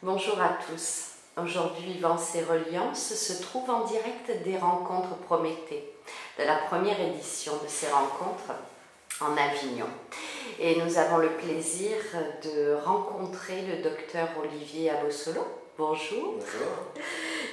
Bonjour à tous. Aujourd'hui, Vence et Reliance se trouvent en direct des rencontres Prométhée, de la première édition de ces rencontres en Avignon. Et nous avons le plaisir de rencontrer le docteur Olivier Abossolo. Bonjour. Bonjour.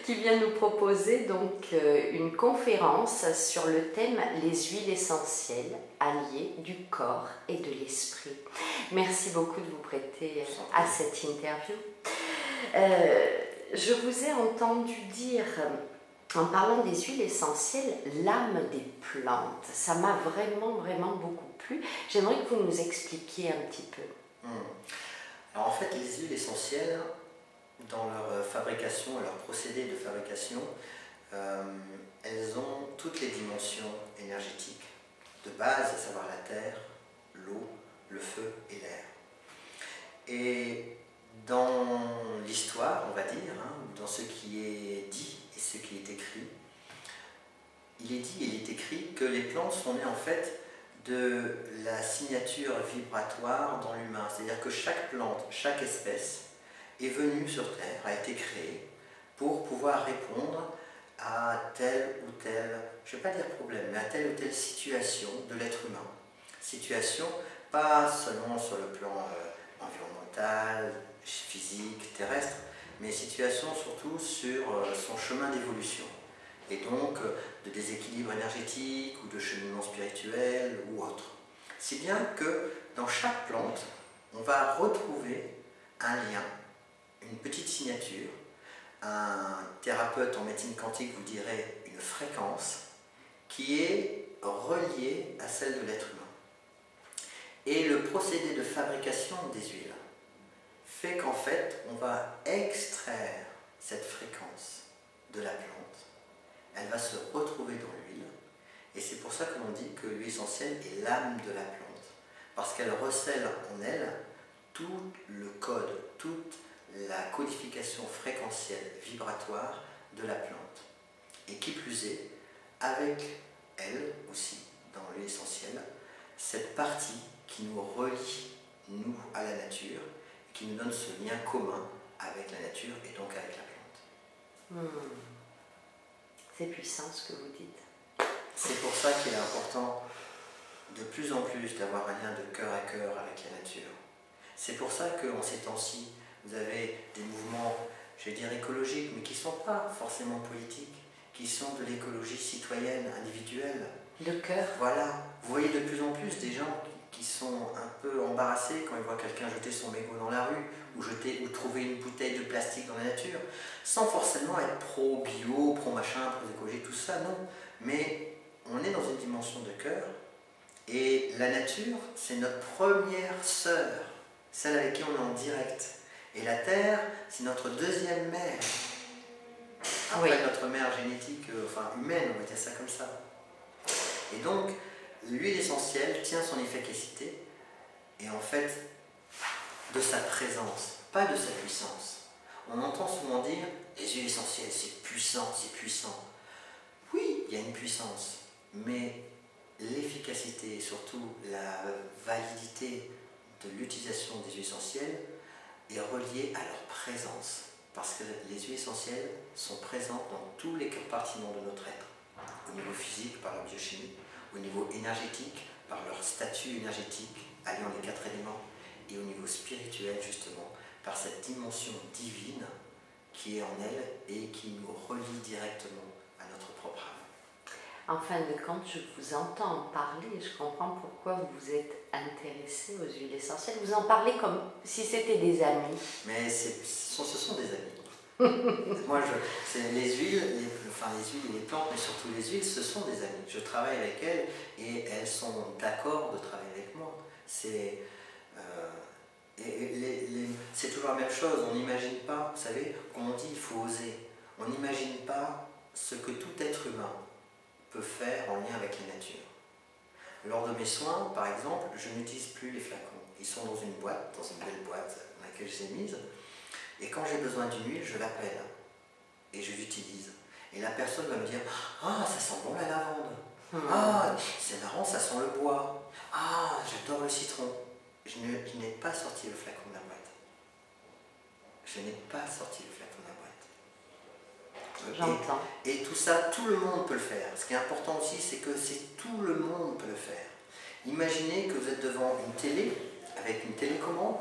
Qui vient nous proposer donc une conférence sur le thème « Les huiles essentielles, alliées du corps et de l'esprit ». Merci beaucoup de vous prêter à cette interview. Je vous ai entendu dire, en parlant des huiles essentielles, l'âme des plantes. Ça m'a vraiment beaucoup plu. J'aimerais que vous nous expliquiez un petit peu. Alors en fait, les huiles essentielles, dans leur fabrication et leur procédé de fabrication, elles ont toutes les dimensions énergétiques de base, à savoir la terre, l'eau, le feu et l'air. Et dans l'histoire, on va dire, dans ce qui est dit et ce qui est écrit, il est dit et il est écrit que les plantes sont nées en fait de la signature vibratoire dans l'humain. C'est-à-dire que chaque plante, chaque espèce est venue sur Terre, a été créée pour pouvoir répondre à tel ou tel, je ne vais pas dire problème, mais à telle ou telle situation de l'être humain. Situation pas seulement sur le plan environnemental, physique, terrestre, mais situation surtout sur son chemin d'évolution. Et donc de déséquilibre énergétique ou de cheminement spirituel ou autre. Si bien que dans chaque plante, on va retrouver un lien, une petite signature. Un thérapeute en médecine quantique vous dirait une fréquence qui est reliée à celle de l'être humain. Et le procédé de fabrication des huiles fait qu'en fait, on va extraire cette fréquence de la plante. Elle va se retrouver dans l'huile. Et c'est pour ça que l'on dit que l'huile essentielle est l'âme de la plante. Parce qu'elle recèle en elle tout le code, toute la codification fréquentielle, vibratoire de la plante. Et qui plus est, avec elle aussi, dans l'huile essentielle, cette partie qui nous relie, nous, à la nature, et qui nous donne ce lien commun avec la nature et donc avec la plante. C'est puissant ce que vous dites. C'est pour ça qu'il est important de plus en plus d'avoir un lien de cœur à cœur avec la nature. C'est pour ça qu'en ces temps-ci, vous avez des mouvements, je vais dire écologiques, mais qui ne sont pas forcément politiques, qui sont de l'écologie citoyenne, individuelle. De cœur. Voilà. Vous voyez de plus en plus des gens qui sont un peu embarrassés quand ils voient quelqu'un jeter son mégot dans la rue ou trouver une bouteille de plastique dans la nature, sans forcément être pro-bio, pro-machin, pro-écologie, tout ça, non. Mais on est dans une dimension de cœur, et la nature, c'est notre première sœur, celle avec qui on est en direct. Et la Terre, c'est notre deuxième mère. Après notre mère génétique, enfin humaine, on va dire ça comme ça. Et donc, l'huile essentielle tient son efficacité, et en fait, de sa présence, pas de sa puissance. On entend souvent dire, les huiles essentielles, c'est puissant, c'est puissant. Oui, il y a une puissance, mais l'efficacité et surtout la validité de l'utilisation des huiles essentielles est reliée à leur présence. Parce que les huiles essentielles sont présentes dans tous les compartiments de notre être. Au niveau physique, par leur biochimie, au niveau énergétique, par leur statut énergétique, alliant les 4 éléments, et au niveau spirituel, justement, par cette dimension divine qui est en elle et qui nous relie directement à notre propre âme. En fin de compte, je vous entends en parler et je comprends pourquoi vous vous êtes intéressé aux huiles essentielles. Vous en parlez comme si c'était des amis. Mais ce sont des amis. Moi, les huiles et les plantes, mais surtout les huiles, ce sont des amis. Je travaille avec elles et elles sont d'accord de travailler avec moi. C'est toujours la même chose. On n'imagine pas, vous savez, quand on dit il faut oser, on n'imagine pas ce que tout être humain peut faire en lien avec la nature. Lors de mes soins, par exemple, je n'utilise plus les flacons. Ils sont dans une boîte, dans une belle boîte dans laquelle je les ai mises. Et quand j'ai besoin d'une huile, je l'appelle et je l'utilise. Et la personne va me dire « Ah, ça sent bon la lavande. Ah, c'est marrant, ça sent le bois. Ah, j'adore le citron. » Je n'ai pas sorti le flacon de la boîte. Je n'ai pas sorti le flacon de la boîte. J'entends. Et tout ça, tout le monde peut le faire. Ce qui est important aussi, c'est que tout le monde peut le faire. Imaginez que vous êtes devant une télé, avec une télécommande,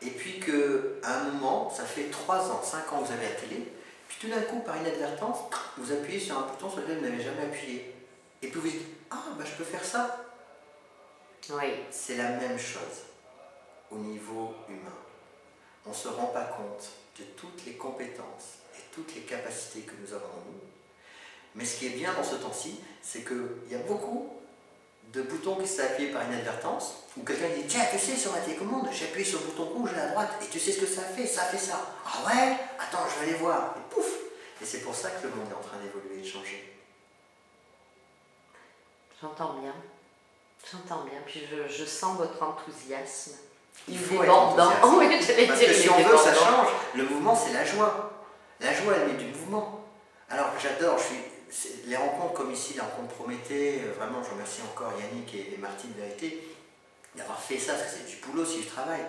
et puis qu'à un moment, ça fait 3 ans, 5 ans que vous avez la télé, puis tout d'un coup, par inadvertance, vous appuyez sur un bouton sur lequel vous n'avez jamais appuyé. Et puis vous dites, ah, bah, je peux faire ça. Oui. C'est la même chose au niveau humain. On ne se rend pas compte de toutes les compétences et toutes les capacités que nous avons en nous. Mais ce qui est bien dans ce temps-ci, c'est qu'il y a beaucoup de boutons qui sont appuyés par inadvertance, où quelqu'un dit, tiens, tu sais, sur ma télécommande, j'ai appuyé sur le bouton rouge à droite, et tu sais ce que ça fait ça. Ah ouais? Attends, je vais aller voir. Et pouf! Et c'est pour ça que le monde est en train d'évoluer et de changer. J'entends bien. J'entends bien. Puis je sens votre enthousiasme. Il faut être enthousiaste. Oui, parce que si on veut que ça change, le mouvement, c'est la joie. La joie, elle met du mouvement. Alors, j'adore, les rencontres comme ici, les rencontres Prométhée, vraiment, je remercie encore Yannick et Martine Vérité d'avoir fait ça, parce que c'est du boulot si je travaille.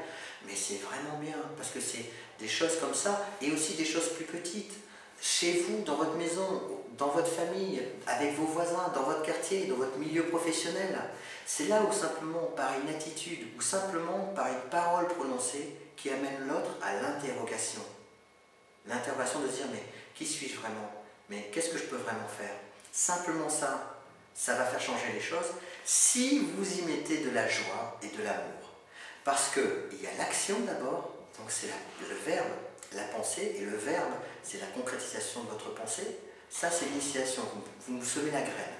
Mais c'est vraiment bien, parce que c'est des choses comme ça, et aussi des choses plus petites. Chez vous, dans votre maison, dans votre famille, avec vos voisins, dans votre quartier, dans votre milieu professionnel. C'est là où simplement par une attitude, ou simplement par une parole prononcée, qui amène l'autre à l'interrogation. L'interrogation de se dire, mais qui suis-je vraiment? Mais qu'est-ce que je peux vraiment faire? Simplement ça, ça va faire changer les choses si vous y mettez de la joie et de l'amour. Parce qu'il y a l'action d'abord, donc c'est le verbe, la pensée, et le verbe, c'est la concrétisation de votre pensée. Ça, c'est l'initiation, vous semez la graine.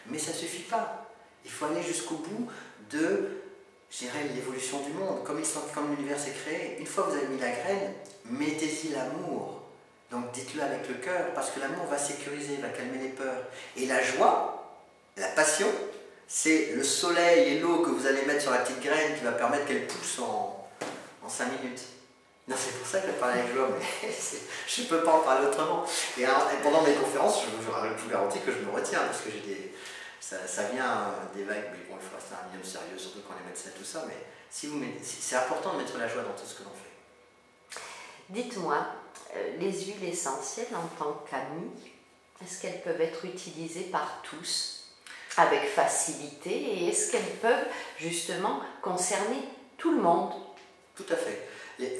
Mais ça ne suffit pas. Il faut aller jusqu'au bout de, je dirais, l'évolution du monde. Comme l'univers s'est créé, une fois que vous avez mis la graine, mettez-y l'amour. Donc dites-le avec le cœur, parce que l'amour va sécuriser, va calmer les peurs. Et la joie, la passion, c'est le soleil et l'eau que vous allez mettre sur la petite graine qui va permettre qu'elle pousse en 5 minutes. Non, c'est pour ça que je parle avec joie, mais je ne peux pas en parler autrement. Et pendant mes conférences, je vous garantis que je me retiens, parce que ça vient des vagues, mais bon, il faut rester un minimum sérieux, surtout quand on est médecin et tout ça, mais c'est important de mettre la joie dans tout ce que l'on fait. Dites-moi, les huiles essentielles en tant qu'amies, est-ce qu'elles peuvent être utilisées par tous avec facilité, et est-ce qu'elles peuvent justement concerner tout le monde? Tout à fait.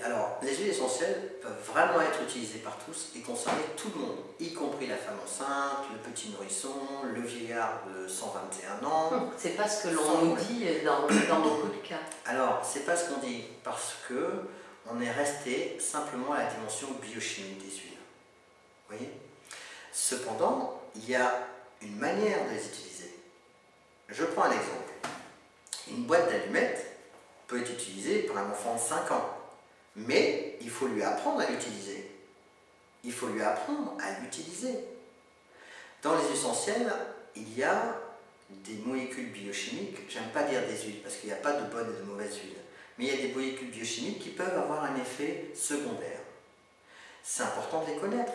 Alors, les huiles essentielles peuvent vraiment être utilisées par tous et concerner tout le monde, y compris la femme enceinte, le petit nourrisson, le vieillard de 121 ans. C'est pas ce que l'on nous dit dans beaucoup de cas. Alors, c'est pas ce qu'on dit, parce que on est resté simplement à la dimension biochimique des huiles. Vous voyez? Cependant, il y a une manière de les utiliser. Je prends un exemple. Une boîte d'allumettes peut être utilisée par un enfant de 5 ans. Mais il faut lui apprendre à l'utiliser. Il faut lui apprendre à l'utiliser. Dans les essentiels, il y a des molécules biochimiques, j'aime pas dire des huiles, parce qu'il n'y a pas de bonnes et de mauvaises huiles, mais il y a des molécules biochimiques qui peuvent avoir un effet secondaire. C'est important de les connaître.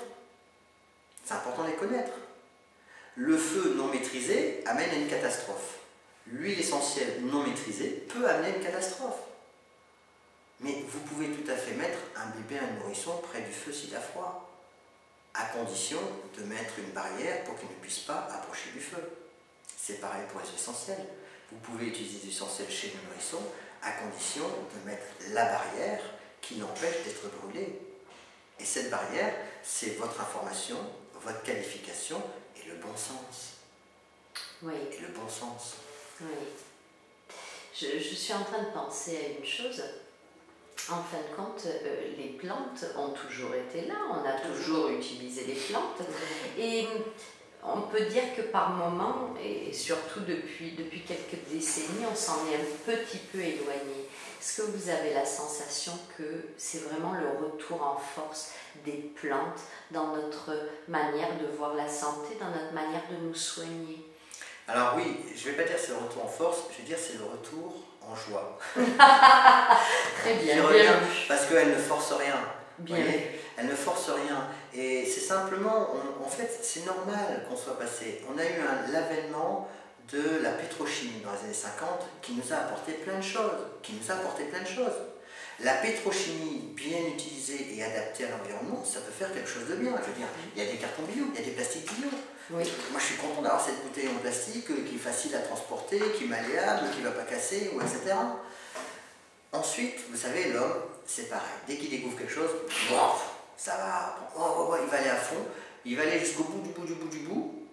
C'est important de les connaître. Le feu non maîtrisé amène à une catastrophe. L'huile essentielle non maîtrisée peut amener à une catastrophe. Mais vous pouvez tout à fait mettre un bébé, un nourrisson près du feu s'il a froid, à condition de mettre une barrière pour qu'il ne puisse pas approcher du feu. C'est pareil pour les essentiels. Vous pouvez utiliser des essentiels chez le nourrisson à condition de mettre la barrière qui l'empêche d'être brûlé. Et cette barrière, c'est votre information, votre qualification et le bon sens. Oui. Et le bon sens. Oui. Je suis en train de penser à une chose. En fin de compte, les plantes ont toujours été là, on a toujours utilisé les plantes. Et on peut dire que par moments, et surtout depuis quelques décennies, on s'en est un petit peu éloigné. Est-ce que vous avez la sensation que c'est vraiment le retour en force des plantes dans notre manière de voir la santé, dans notre manière de nous soigner? Alors oui, je ne vais pas dire c'est le retour en force, je vais dire c'est le retour en joie. Très bien, bien parce qu'elle ne force rien. Bien. Elle ne force rien. Et c'est simplement, en fait, c'est normal qu'on soit passé. On a eu l'avènement de la pétrochimie dans les années 50 qui nous a apporté plein de choses. La pétrochimie bien utilisée et adaptée à l'environnement, ça peut faire quelque chose de bien. Je veux dire, il y a des cartons bio, il y a des plastiques bio. Oui. Moi, je suis content d'avoir cette bouteille en plastique qui est facile à transporter, qui est malléable, qui ne va pas casser, etc. Ensuite, vous savez, l'homme, c'est pareil. Dès qu'il découvre quelque chose, ça va, il va aller à fond, il va aller jusqu'au bout,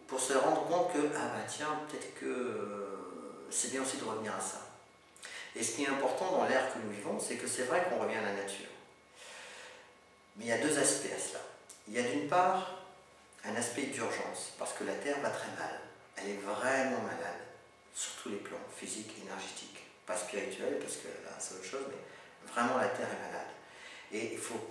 pour se rendre compte que, ah bah tiens, peut-être que c'est bien aussi de revenir à ça. Et ce qui est important dans l'ère que nous vivons, c'est que c'est vrai qu'on revient à la nature. Mais il y a deux aspects à cela. Il y a d'une part un aspect d'urgence, parce que la Terre va très mal. Elle est vraiment malade, sur tous les plans, physiques, énergétiques, pas spirituels, parce que là c'est autre chose, mais vraiment la Terre est malade. Et il ne faut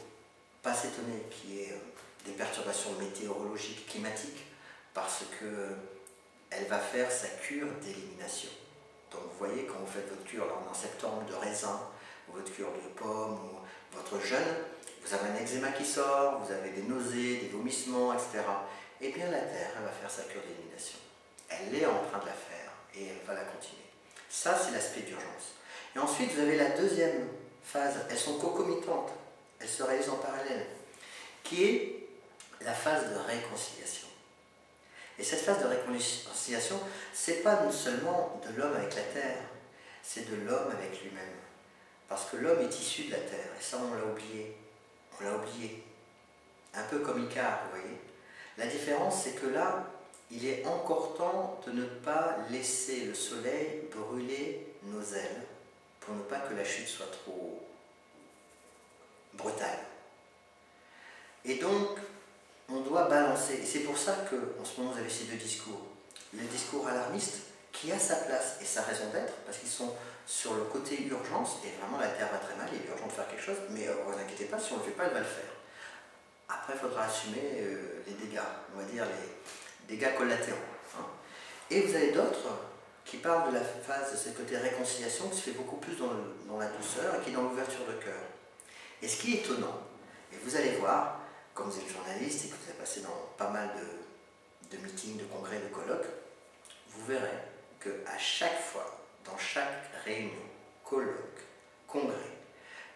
pas s'étonner qu'il y ait des perturbations météorologiques, climatiques, parce qu'elle va faire sa cure d'élimination. Donc vous voyez, quand vous faites votre cure en septembre de raisin, ou votre cure de pomme, ou votre jeûne, vous avez un eczéma qui sort, vous avez des nausées, des vomissements, etc. Eh bien la Terre, elle va faire sa cure d'élimination. Elle est en train de la faire, et elle va la continuer. Ça, c'est l'aspect d'urgence. Et ensuite, vous avez la deuxième phase, elles sont concomitantes, elles se réalisent en parallèle, qui est la phase de réconciliation. Et cette phase de réconciliation, c'est pas non seulement de l'homme avec la terre, c'est de l'homme avec lui-même. Parce que l'homme est issu de la terre, et ça on l'a oublié. On l'a oublié. Un peu comme Icare, vous voyez. La différence, c'est que là, il est encore temps de ne pas laisser le soleil brûler nos ailes, pour ne pas que la chute soit trop brutale. Et donc, on doit balancer. Et c'est pour ça qu'en ce moment, vous avez ces deux discours. Le discours alarmiste, qui a sa place et sa raison d'être, parce qu'ils sont sur le côté urgence, et vraiment la Terre va très mal, il est urgent de faire quelque chose, mais ne vous inquiétez pas, si on ne le fait pas, elle va le faire. Après, il faudra assumer les dégâts, on va dire les dégâts collatéraux. Hein. Et vous avez d'autres qui parlent de la phase de ce côté réconciliation, qui se fait beaucoup plus dans la douceur et qui est dans l'ouverture de cœur. Et ce qui est étonnant, et vous allez voir, comme vous êtes journaliste et que vous avez passé dans pas mal de meetings, de congrès, de colloques, vous verrez qu'à chaque fois, dans chaque réunion, colloque, congrès,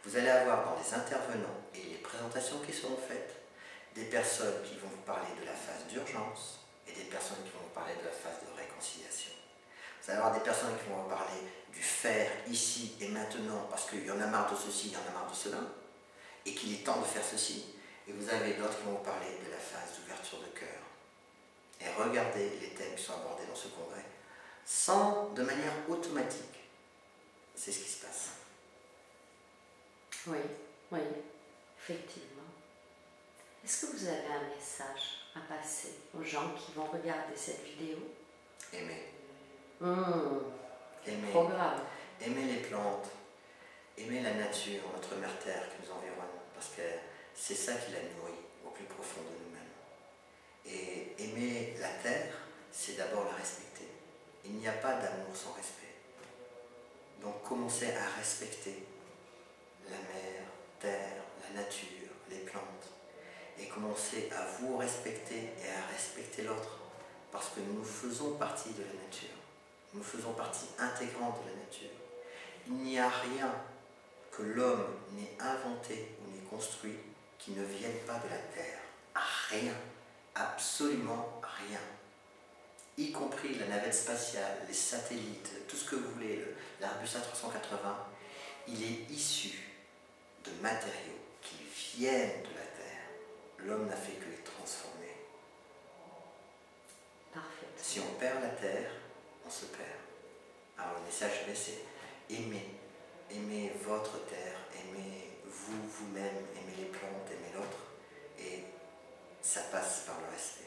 vous allez avoir dans les intervenants et les présentations qui seront faites, des personnes qui vont vous parler de la phase d'urgence et des personnes qui vont vous parler de la phase de réconciliation. Vous allez avoir des personnes qui vont vous parler du faire ici et maintenant parce qu'il y en a marre de ceci, il y en a marre de cela, et qu'il est temps de faire ceci. Et vous avez d'autres qui vont vous parler de la phase d'ouverture de cœur. Et regardez les thèmes qui sont abordés dans ce congrès, de manière automatique. C'est ce qui se passe. Oui, oui, effectivement. Est-ce que vous avez un message à passer aux gens qui vont regarder cette vidéo? Aimer. Aimer. Programme. Aimer les plantes. Aimer la nature, notre mère terre qui nous environne. Parce que c'est ça qui la nourrit au plus profond de nous-mêmes. Et aimer la terre, c'est d'abord la respecter. Il n'y a pas d'amour sans respect. Donc commencez à respecter la mer, terre, la nature, les plantes. Et commencez à vous respecter et à respecter l'autre. Parce que nous faisons partie de la nature. Nous faisons partie intégrante de la nature. Il n'y a rien que l'homme n'ait inventé ou n'ait construit qui ne vienne pas de la Terre. Rien. Absolument rien. Y compris la navette spatiale, les satellites, tout ce que vous voulez, l'Airbus A380, il est issu de matériaux qui viennent de la Terre. L'homme n'a fait que les transformer. Parfait. Si on perd la Terre, on se perd. Alors le message, c'est aimer. Aimez votre terre, aimez vous-même, aimez les plantes, aimez l'autre. Et ça passe par le respect.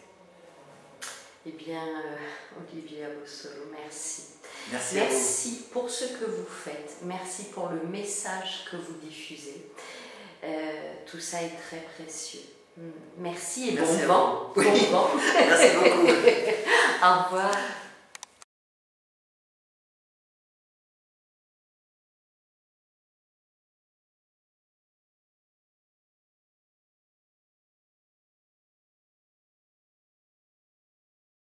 Eh bien, Olivier Abossolo, merci. Merci pour ce que vous faites. Merci pour le message que vous diffusez. Tout ça est très précieux. Merci et merci bon vent. Oui. Bon vent. Merci beaucoup. Au revoir.